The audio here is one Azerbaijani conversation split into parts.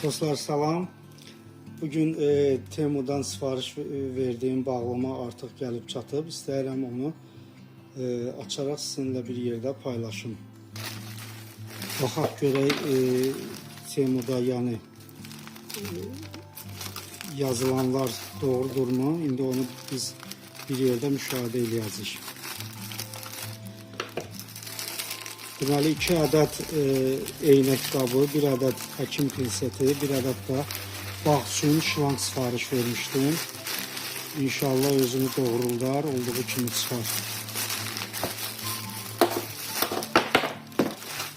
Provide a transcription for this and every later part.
Dostlar salam. Bugün Temu'dan sifariş verdiğim bağlama artıq gəlib çatıb. İstəyirəm onu açaraq sizinlə bir yerdə paylaşım. Baxaq görək Temu'da yəni yazılanlar doğrudurmu? İndi onu biz bir yerdə müşahidə edəcəyik. Deməli 2 ədəd eynək qabı, 1 ədəd həkim pinseti, 1 ədəd də bağ üçün şlanq sifariş vermişdim. İnşallah özünü doğrullar, olduğu kimi çıxar.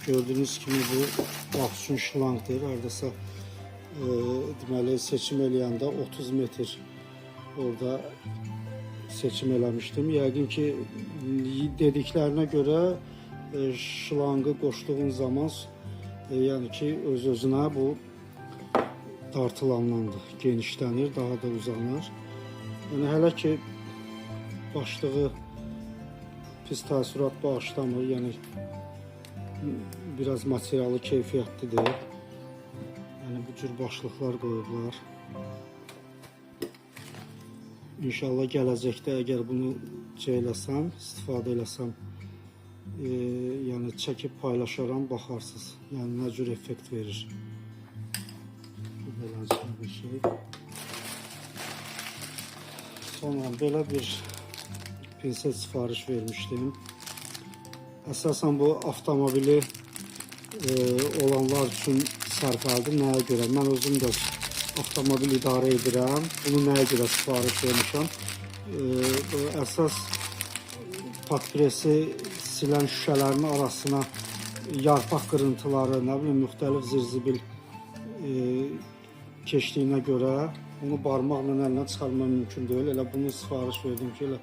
Gördüğünüz kimi bu bağ üçün şlanqdır. Haradasa deməli seçim eləyəndə 30 metr orada seçim eləmişdim. Yəqin ki dediklərinə görə şlanqı qoşduğun zaman yəni ki öz-özünə bu dartılanlandır, genişlənir, daha da uzanır. Yəni hələ ki başlığı pis təəssürat bağışlamır, yəni biraz materialı keyfiyyətlidir. Yəni bu cür başlıqlar qoyublar. İnşallah gələcəkdə əgər bunu eləsəm, istifadə eləsəm, yəni çəkib paylaşaram, baxarsınız. Yəni nə cür effekt verir. Belə bir şey. Sonra belə bir pinset sifariş vermişdim. Əsasən bu avtomobili olanlar üçün sərfəldir. Nəyə görə? Mən özüm də avtomobil idarə edirəm. Bunu nəyə görə sifariş vermişəm? Əsas patpresi silən şüşələrin arasına yarpaq qırıntıları, nə bilim, müxtəlif zirzibil keçdiyinə görə onu barmaqla əlinə çıxarmaq mümkün deyil. Elə bunu sifariş verdim ki, elə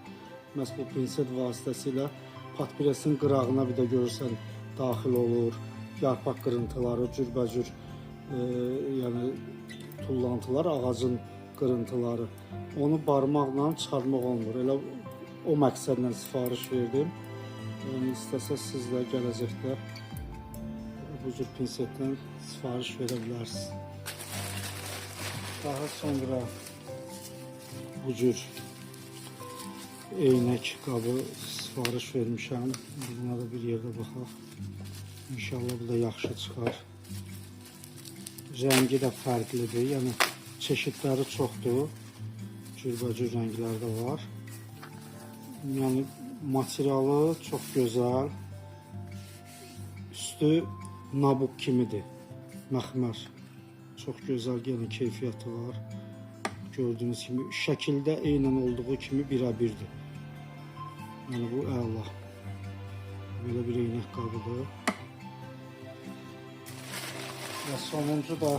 məhz bu pinset vasitəsilə patpresin qırağına bir də görürsən daxil olur, yarpaq qırıntıları, cürbəcür yəni tullantılar, ağacın qırıntıları. Onu barmaqla çıxarmaq olmur. Elə o məqsədlə sifariş verdim. Yəni istəsəz siz də gələcəkdə bu cür pinsetdən sifariş verə bilərsiniz. Daha sonra bu cür eynək qabı sifariş vermişəm. Buna da bir yerdə baxaq. İnşallah bu da yaxşı çıxar. Rəngi də fərqlidir. Yəni çeşidləri çoxdur. Cürbəcür rənglər də var. Yəni materialı çox gözəl. Üstü nabuk kimidir. Məxmər. Çox gözəl, yəni keyfiyyəti var. Gördüyünüz kimi şəkildə eynən olduğu kimi birə-birdir. Yəni bu əla. Belə bir eynək qabıdır. Və sonuncu da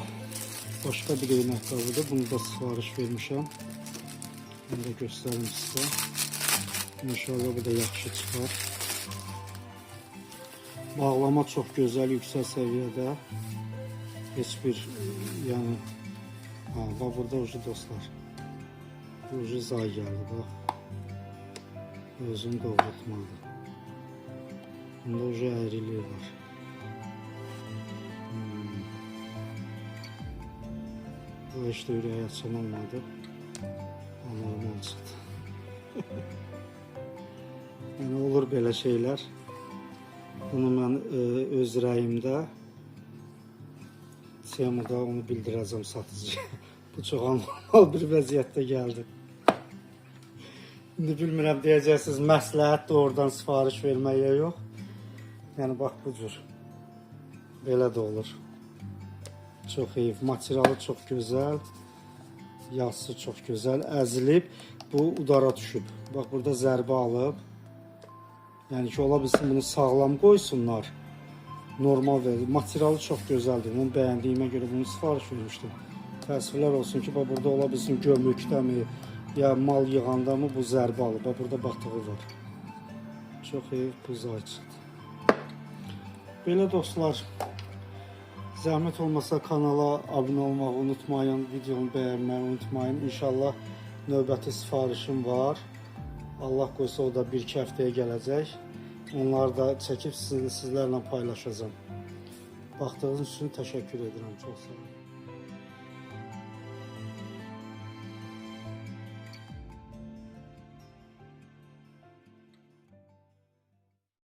başqa bir eynək qabıdır. Bunu da sifariş vermişəm. Bunu da göstərim sizə. İnşallah bu da yaxşı çıxar. Bağlama çox gözəl, yüksək səviyyədə. Heç bir yəni bax burada ucu dostlar. Ucu zay gəldi bax. Özünü doğrultmadı. Bunda ucu əyriliyi var. Bu heç də ürəyi açan olmadı. Normal çıxdı. Yəni olur belə şeylər. Bunu mən öz rəyimdə Temu'da onu bildirəcəm satıcıya. Bu çox anormal bir vəziyyətdə gəldi. İndi bilmirəm, deyəcəksiniz məsləhətdir oradan sifariş verməyə, yox. Yəni bax bu cür. Belə də olur. Çox heyif. Materialı çox gözəl. Yazısı çox gözəl. Əzilib. Bu udara düşüb. Bax burada zərbə alıb. Yəni ki ola bilsin bunu sağlam qoysunlar. Normal verir. Materialı çox gözəldir. Onu bəyəndiyimə görə bunu sifariş vermişdim. Təəssüflər olsun ki, burada ola bilsin gömrükdəmi, ya mal yığanda mı bu zərbə alıb. Burada batığı var. Çox heyif, bu zay çıxdı. Belə dostlar, zəhmət olmasa kanala abunə olmağı unutmayın, videonu bəyənməyi unutmayın. İnşallah növbəti sifarişim var. Allah qoysa o da 1-2 həftəyə gələcək. Onları da çəkib sizlərlə paylaşacağım. Baxdığınız üçün təşəkkür edirəm. Çox sağ olun.